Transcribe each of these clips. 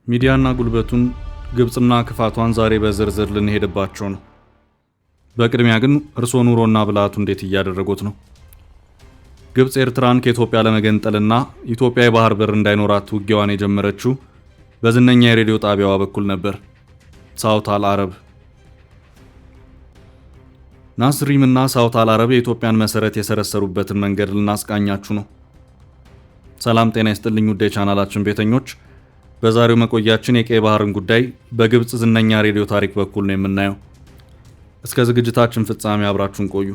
ሚዲያና ጉልበቱን ግብጽና ክፋቷን ዛሬ በዝርዝር ልንሄድባቸው ነው። በቅድሚያ ግን እርሶ ኑሮና ብልሃቱ እንዴት እያደረጉት ነው? ግብጽ ኤርትራን ከኢትዮጵያ ለመገንጠልና ኢትዮጵያ የባህር በር እንዳይኖራት ውጊያዋን የጀመረችው በዝነኛ የሬዲዮ ጣቢያዋ በኩል ነበር። ሳውት አል አረብ። ናስሪም እና ሳውት አል አረብ የኢትዮጵያን መሰረት የሰረሰሩበትን መንገድ ልናስቃኛችሁ ነው። ሰላም ጤና ይስጥልኝ ውድ የቻናላችን ቤተኞች። በዛሬው መቆያችን የቀይ ባህርን ጉዳይ በግብጽ ዝነኛ ሬዲዮ ታሪክ በኩል ነው የምናየው። እስከ ዝግጅታችን ፍጻሜ አብራችሁን ቆዩ።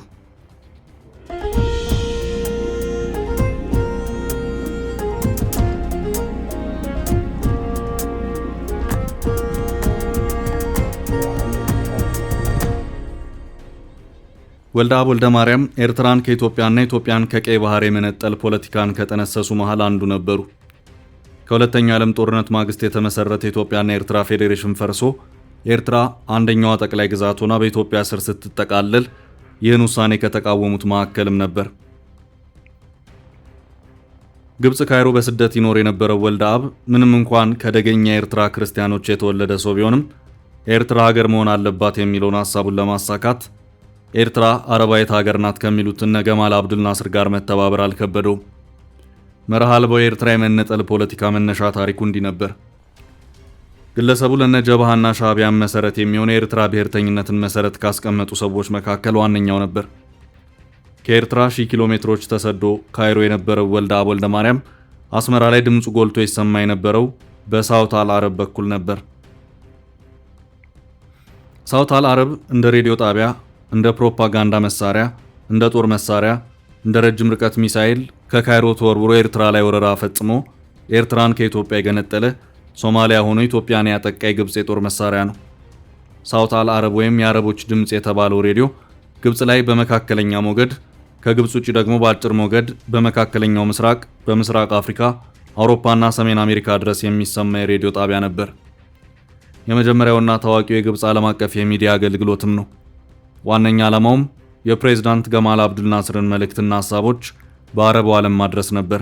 ወልደ አብ ወልደ ማርያም ኤርትራን ከኢትዮጵያና ኢትዮጵያን ከቀይ ባህር የመነጠል ፖለቲካን ከጠነሰሱ መሃል አንዱ ነበሩ። ከሁለተኛው ዓለም ጦርነት ማግስት የተመሰረተ ኢትዮጵያና ኤርትራ ፌዴሬሽን ፈርሶ ኤርትራ አንደኛዋ ጠቅላይ ግዛት ሆና በኢትዮጵያ ስር ስትጠቃለል ይህን ውሳኔ ከተቃወሙት መካከልም ነበር። ግብጽ ካይሮ በስደት ይኖር የነበረው ወልደ አብ ምንም እንኳን ከደገኛ ኤርትራ ክርስቲያኖች የተወለደ ሰው ቢሆንም ኤርትራ ሀገር መሆን አለባት የሚለውን ሐሳቡን ለማሳካት ኤርትራ አረባዊት ሀገር ናት ከሚሉት እነ ገማል አብዱል ናስር ጋር መተባበር አልከበደውም። መርህ አልባው የኤርትራ የመነጠል ፖለቲካ መነሻ ታሪኩ እንዲህ ነበር። ግለሰቡ ለነ ጀብሃና ሻዕቢያን መሰረት የሚሆን የኤርትራ ብሔርተኝነትን መሰረት ካስቀመጡ ሰዎች መካከል ዋነኛው ነበር። ከኤርትራ 1000 ኪሎ ሜትሮች ተሰዶ ካይሮ የነበረው ወልደ አብ ወልደ ማርያም አስመራ ላይ ድምፁ ጎልቶ ይሰማ የነበረው በሳውት አል አረብ በኩል ነበር። ሳውት አል አረብ እንደ ሬዲዮ ጣቢያ፣ እንደ ፕሮፓጋንዳ መሳሪያ፣ እንደ ጦር መሳሪያ፣ እንደ ረጅም ርቀት ሚሳኤል ከካይሮ ተወርውሮ ኤርትራ ላይ ወረራ ፈጽሞ ኤርትራን ከኢትዮጵያ የገነጠለ ሶማሊያ ሆኖ ኢትዮጵያን ያጠቃ የግብጽ የጦር መሳሪያ ነው። ሳውት አል አረብ ወይም የአረቦች ድምጽ የተባለው ሬዲዮ ግብጽ ላይ በመካከለኛ ሞገድ፣ ከግብጽ ውጪ ደግሞ በአጭር ሞገድ በመካከለኛው ምስራቅ፣ በምስራቅ አፍሪካ፣ አውሮፓና ሰሜን አሜሪካ ድረስ የሚሰማ የሬዲዮ ጣቢያ ነበር። የመጀመሪያውና ታዋቂው የግብጽ ዓለም አቀፍ የሚዲያ አገልግሎትም ነው። ዋነኛ ዓላማውም የፕሬዝዳንት ገማል አብዱል ናስርን መልእክትና ሐሳቦች በአረቡ ዓለም ማድረስ ነበር።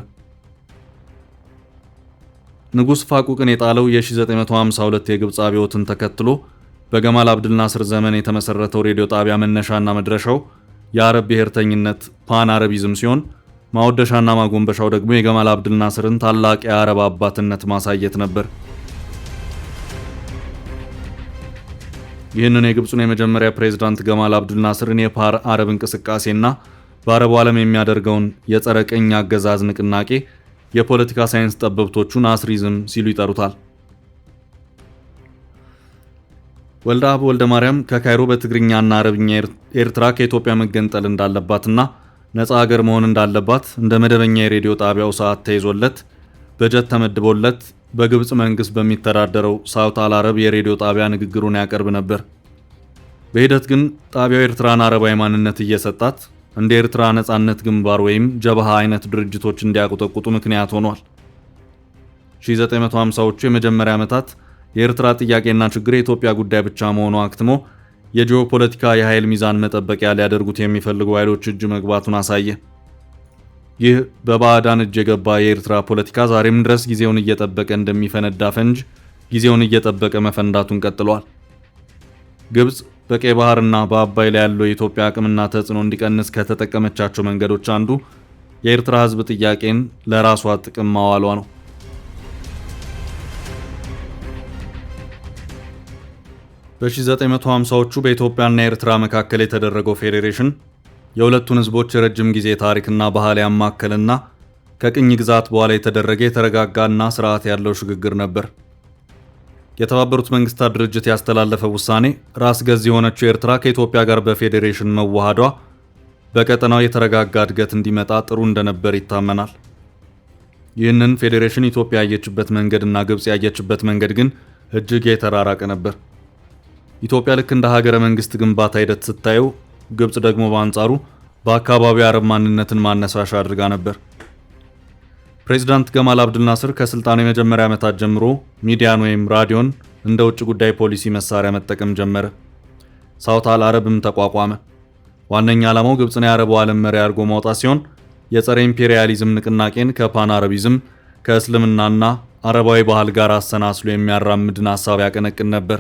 ንጉስ ፋቁቅን የጣለው የ1952 የግብጽ አብዮትን ተከትሎ በገማል አብዱል ናስር ዘመን የተመሰረተው ሬዲዮ ጣቢያ መነሻና መድረሻው የአረብ ብሔርተኝነት ፓን አረቢዝም ሲሆን ማወደሻና ማጎንበሻው ደግሞ የገማል አብዱል ናስርን ታላቅ የአረብ አባትነት ማሳየት ነበር። ይህንን የግብጹን የመጀመሪያ ፕሬዝዳንት ገማል አብዱል ናስርን የፓን አረብ እንቅስቃሴና በአረቡ ዓለም የሚያደርገውን የጸረ ቅኝ አገዛዝ ንቅናቄ የፖለቲካ ሳይንስ ጠበብቶቹ ናስሪዝም ሲሉ ይጠሩታል። ወልደ አብ ወልደ ማርያም ከካይሮ በትግርኛና አረብኛ ኤርትራ ከኢትዮጵያ መገንጠል እንዳለባትና ነፃ ሀገር መሆን እንዳለባት እንደ መደበኛ የሬዲዮ ጣቢያው ሰዓት ተይዞለት በጀት ተመድቦለት በግብጽ መንግስት በሚተዳደረው ሳውት አል አረብ የሬዲዮ ጣቢያ ንግግሩን ያቀርብ ነበር። በሂደት ግን ጣቢያው ኤርትራን አረባዊ ማንነት እየሰጣት እንደ ኤርትራ ነጻነት ግንባር ወይም ጀብሃ አይነት ድርጅቶች እንዲያቆጠቁጡ ምክንያት ሆኗል። 1950ዎቹ የመጀመሪያ ዓመታት የኤርትራ ጥያቄና ችግር የኢትዮጵያ ጉዳይ ብቻ መሆኑ አክትሞ የጂኦፖለቲካ የኃይል ሚዛን መጠበቂያ ሊያደርጉት የሚፈልጉ ኃይሎች እጅ መግባቱን አሳየ። ይህ በባዕዳን እጅ የገባ የኤርትራ ፖለቲካ ዛሬም ድረስ ጊዜውን እየጠበቀ እንደሚፈነዳ ፈንጅ ጊዜውን እየጠበቀ መፈንዳቱን ቀጥሏል። ግብጽ በቀይ ባህርና በአባይ ላይ ያለው የኢትዮጵያ አቅምና ተጽዕኖ እንዲቀንስ ከተጠቀመቻቸው መንገዶች አንዱ የኤርትራ ሕዝብ ጥያቄን ለራሷ ጥቅም ማዋሏ ነው። በ1950ዎቹ በኢትዮጵያና ኤርትራ መካከል የተደረገው ፌዴሬሽን የሁለቱን ሕዝቦች የረጅም ጊዜ ታሪክና ባህል ያማከልና ከቅኝ ግዛት በኋላ የተደረገ የተረጋጋና ስርዓት ያለው ሽግግር ነበር። የተባበሩት መንግስታት ድርጅት ያስተላለፈው ውሳኔ ራስ ገዝ የሆነችው ኤርትራ ከኢትዮጵያ ጋር በፌዴሬሽን መዋሃዷ በቀጠናው የተረጋጋ እድገት እንዲመጣ ጥሩ እንደነበር ይታመናል። ይህንን ፌዴሬሽን ኢትዮጵያ ያየችበት መንገድና ግብጽ ያየችበት መንገድ ግን እጅግ የተራራቀ ነበር። ኢትዮጵያ ልክ እንደ ሀገረ መንግስት ግንባታ ሂደት ስታየው፣ ግብጽ ደግሞ በአንጻሩ በአካባቢው አረብ ማንነትን ማነሳሻ አድርጋ ነበር። ፕሬዝዳንት ገማል አብዱል ናስር ከስልጣኑ የመጀመሪያ ዓመታት ጀምሮ ሚዲያን ወይም ራዲዮን እንደ ውጭ ጉዳይ ፖሊሲ መሳሪያ መጠቀም ጀመረ። ሳውት አል አረብም ተቋቋመ። ዋነኛ ዓላማው ግብጽን የአረቡ ዓለም መሪ አድርጎ ማውጣት ሲሆን የጸረ ኢምፔሪያሊዝም ንቅናቄን ከፓን አረቢዝም ከእስልምናና አረባዊ ባህል ጋር አሰናስሎ የሚያራምድን ሐሳብ ያቀነቅን ነበር።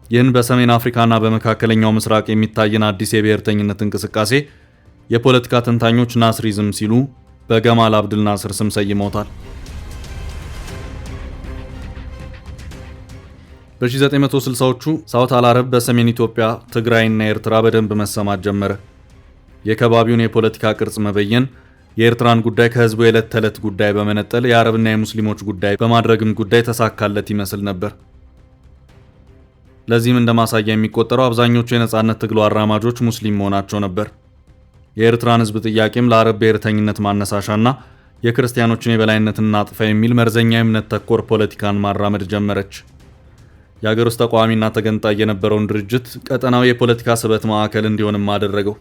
ይህን በሰሜን አፍሪካና በመካከለኛው ምስራቅ የሚታየን አዲስ የብሔርተኝነት እንቅስቃሴ የፖለቲካ ተንታኞች ናስሪዝም ሲሉ በገማል አብድል ናስር ስም ሰይመውታል። በ1960ዎቹ ሳውት አልአረብ በሰሜን ኢትዮጵያ፣ ትግራይና ኤርትራ በደንብ መሰማት ጀመረ። የከባቢውን የፖለቲካ ቅርጽ መበየን የኤርትራን ጉዳይ ከህዝቡ የዕለት ተዕለት ጉዳይ በመነጠል የአረብና የሙስሊሞች ጉዳይ በማድረግም ጉዳይ ተሳካለት ይመስል ነበር። ለዚህም እንደ ማሳያ የሚቆጠረው አብዛኞቹ የነጻነት ትግሉ አራማጆች ሙስሊም መሆናቸው ነበር። የኤርትራን ህዝብ ጥያቄም ለአረብ ብሔርተኝነት ማነሳሻና የክርስቲያኖችን የበላይነትን እናጥፋ የሚል መርዘኛ እምነት ተኮር ፖለቲካን ማራመድ ጀመረች። የአገር ውስጥ ተቃዋሚና ተገንጣይ የነበረውን ድርጅት ቀጠናዊ የፖለቲካ ስበት ማዕከል እንዲሆንም አደረገው።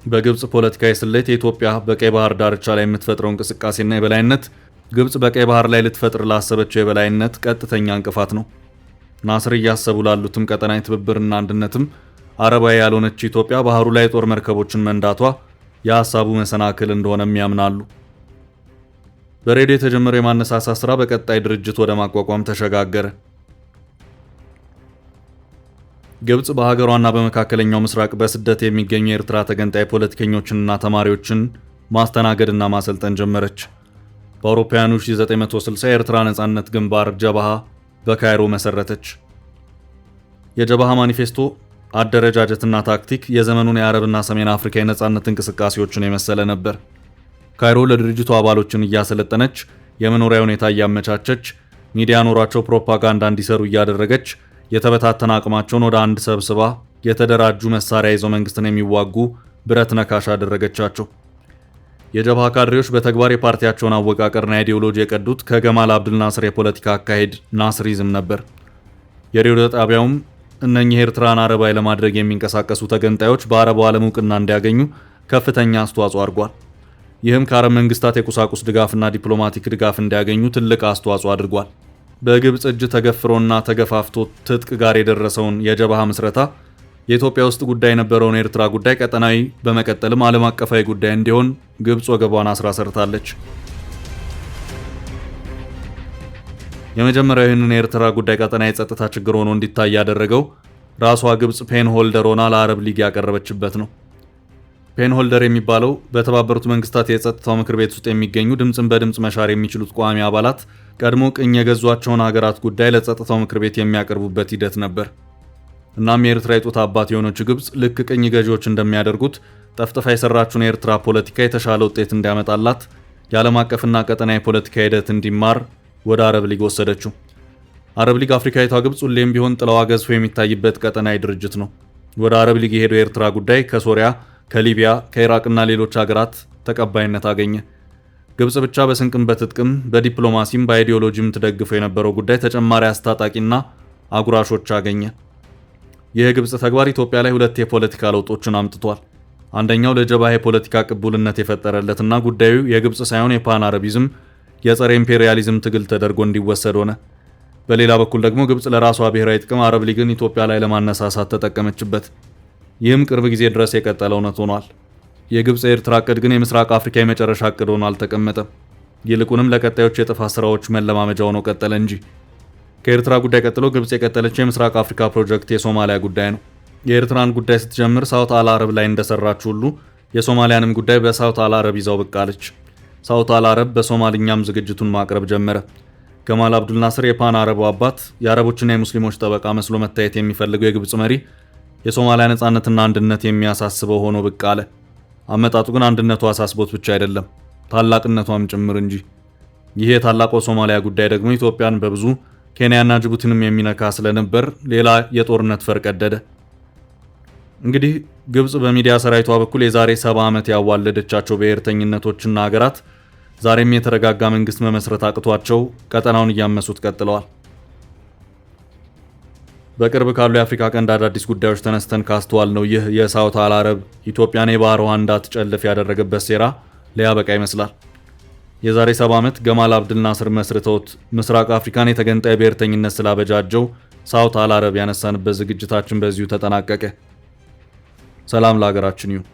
በግብጽ ፖለቲካዊ ስሌት የኢትዮጵያ በቀይ ባህር ዳርቻ ላይ የምትፈጥረው እንቅስቃሴና የበላይነት ግብጽ በቀይ ባህር ላይ ልትፈጥር ላሰበችው የበላይነት ቀጥተኛ እንቅፋት ነው። ናስር እያሰቡ ላሉትም ቀጠናዊ ትብብርና አንድነትም አረባዊ ያልሆነች ኢትዮጵያ ባህሩ ላይ የጦር መርከቦችን መንዳቷ የሐሳቡ መሰናክል እንደሆነም ያምናሉ። በሬዲዮ የተጀመረው የማነሳሳት ስራ በቀጣይ ድርጅት ወደ ማቋቋም ተሸጋገረ። ግብጽ በሀገሯና በመካከለኛው ምስራቅ በስደት የሚገኙ የኤርትራ ተገንጣይ ፖለቲከኞችንና ተማሪዎችን ማስተናገድና ማሰልጠን ጀመረች። በአውሮፓውያኑ 1960 የኤርትራ ነጻነት ግንባር ጀባሃ በካይሮ መሰረተች። የጀባሃ ማኒፌስቶ አደረጃጀትና ታክቲክ የዘመኑን የአረብና ሰሜን አፍሪካ የነጻነት እንቅስቃሴዎችን የመሰለ ነበር። ካይሮ ለድርጅቱ አባሎችን እያሰለጠነች፣ የመኖሪያ ሁኔታ እያመቻቸች፣ ሚዲያ ኖሯቸው ፕሮፓጋንዳ እንዲሰሩ እያደረገች የተበታተነ አቅማቸውን ወደ አንድ ሰብስባ የተደራጁ መሳሪያ ይዘው መንግስትን የሚዋጉ ብረት ነካሽ አደረገቻቸው። የጀብሃ ካድሬዎች በተግባር የፓርቲያቸውን አወቃቀርና አይዲዮሎጂ የቀዱት ከገማል አብድል ናስር የፖለቲካ አካሄድ ናስሪዝም ነበር። የሬዲዮ ጣቢያውም እነኚህ ኤርትራን አረባዊ ለማድረግ የሚንቀሳቀሱ ተገንጣዮች በአረቡ ዓለም እውቅና እንዲያገኙ ከፍተኛ አስተዋጽኦ አድርጓል። ይህም ከአረብ መንግስታት የቁሳቁስ ድጋፍና ዲፕሎማቲክ ድጋፍ እንዲያገኙ ትልቅ አስተዋጽኦ አድርጓል። በግብጽ እጅ ተገፍሮና ተገፋፍቶ ትጥቅ ጋር የደረሰውን የጀብሃ ምስረታ የኢትዮጵያ ውስጥ ጉዳይ የነበረውን የኤርትራ ጉዳይ ቀጠናዊ በመቀጠልም ዓለም አቀፋዊ ጉዳይ እንዲሆን ግብጽ ወገቧን አስራ ሰርታለች። የመጀመሪያው ይህንን የኤርትራ ጉዳይ ቀጠናዊ የጸጥታ ችግር ሆኖ እንዲታይ ያደረገው ራሷ ግብጽ ፔን ሆልደር ሆና ለአረብ ሊግ ያቀረበችበት ነው። ፔን ሆልደር የሚባለው በተባበሩት መንግስታት የጸጥታው ምክር ቤት ውስጥ የሚገኙ ድምፅን በድምፅ መሻር የሚችሉት ቋሚ አባላት ቀድሞ ቅኝ የገዟቸውን ሀገራት ጉዳይ ለጸጥታው ምክር ቤት የሚያቀርቡበት ሂደት ነበር። እናም የኤርትራ የጡት አባት የሆነችው ግብጽ ልክ ቅኝ ገዢዎች እንደሚያደርጉት ጠፍጥፋ የሰራችውን የኤርትራ ፖለቲካ የተሻለ ውጤት እንዲያመጣላት የዓለም አቀፍና ቀጠና የፖለቲካ ሂደት እንዲማር ወደ አረብ ሊግ ወሰደችው። አረብ ሊግ አፍሪካዊቷ ግብጽ ሁሌም ቢሆን ጥላዋ ገዝፎ የሚታይበት ቀጠናዊ ድርጅት ነው። ወደ አረብ ሊግ የሄደው የኤርትራ ጉዳይ ከሶሪያ፣ ከሊቢያ፣ ከኢራቅና ሌሎች ሀገራት ተቀባይነት አገኘ። ግብጽ ብቻ በስንቅም በትጥቅም በዲፕሎማሲም በአይዲዮሎጂም ተደግፎ የነበረው ጉዳይ ተጨማሪ አስታጣቂና አጉራሾች አገኘ። ይህ የግብጽ ተግባር ኢትዮጵያ ላይ ሁለት የፖለቲካ ለውጦችን አምጥቷል። አንደኛው ለጀብሃ የፖለቲካ ቅቡልነት የፈጠረለትና ጉዳዩ የግብጽ ሳይሆን የፓን አረቢዝም የጸረ ኢምፔሪያሊዝም ትግል ተደርጎ እንዲወሰድ ሆነ። በሌላ በኩል ደግሞ ግብጽ ለራሷ ብሔራዊ ጥቅም አረብ ሊግን ኢትዮጵያ ላይ ለማነሳሳት ተጠቀመችበት። ይህም ቅርብ ጊዜ ድረስ የቀጠለ እውነት ሆኗል። የግብጽ የኤርትራ እቅድ ግን የምስራቅ አፍሪካ የመጨረሻ እቅድ ሆኖ አልተቀመጠም። ይልቁንም ለቀጣዮች የጥፋት ስራዎች መለማመጃ ሆኖ ቀጠለ እንጂ። ከኤርትራ ጉዳይ ቀጥሎ ግብጽ የቀጠለችው የምስራቅ አፍሪካ ፕሮጀክት የሶማሊያ ጉዳይ ነው። የኤርትራን ጉዳይ ስትጀምር ሳውት አልአረብ ላይ እንደሰራች ሁሉ የሶማሊያንም ጉዳይ በሳውት አልአረብ ይዛው ብቅ አለች። ሳውት አልአረብ በሶማሊኛም ዝግጅቱን ማቅረብ ጀመረ። ገማል አብዱል ናስር የፓን አረቡ አባት፣ የአረቦችና የሙስሊሞች ጠበቃ መስሎ መታየት የሚፈልገው የግብጽ መሪ የሶማሊያ ነጻነትና አንድነት የሚያሳስበው ሆኖ ብቅ አለ። አመጣጡ ግን አንድነቱ አሳስቦት ብቻ አይደለም፣ ታላቅነቷም ጭምር እንጂ። ይህ የታላቋ ሶማሊያ ጉዳይ ደግሞ ኢትዮጵያን በብዙ ኬንያና ጅቡቲንም የሚነካ ስለነበር ሌላ የጦርነት ፈር ቀደደ። እንግዲህ ግብጽ በሚዲያ ሰራዊቷ በኩል የዛሬ 70 ዓመት ያዋለደቻቸው ብሔርተኝነቶችና ሀገራት ዛሬም የተረጋጋ መንግስት መመስረት አቅቷቸው ቀጠናውን እያመሱት ቀጥለዋል። በቅርብ ካሉ የአፍሪካ ቀንድ አዳዲስ ጉዳዮች ተነስተን ካስተዋል ነው ይህ የሳውት አልአረብ ኢትዮጵያን የባህር ውሃ እንዳትጨልፍ ያደረገበት ሴራ ሊያበቃ ይመስላል። የዛሬ 70 ዓመት ገማል አብድል ናስር መስርተውት ምስራቅ አፍሪካን የተገንጣይ ብሔርተኝነት ስላበጃጀው ሳውት አልአረብ ያነሳንበት ዝግጅታችን በዚሁ ተጠናቀቀ። ሰላም ለሀገራችን ይሁን።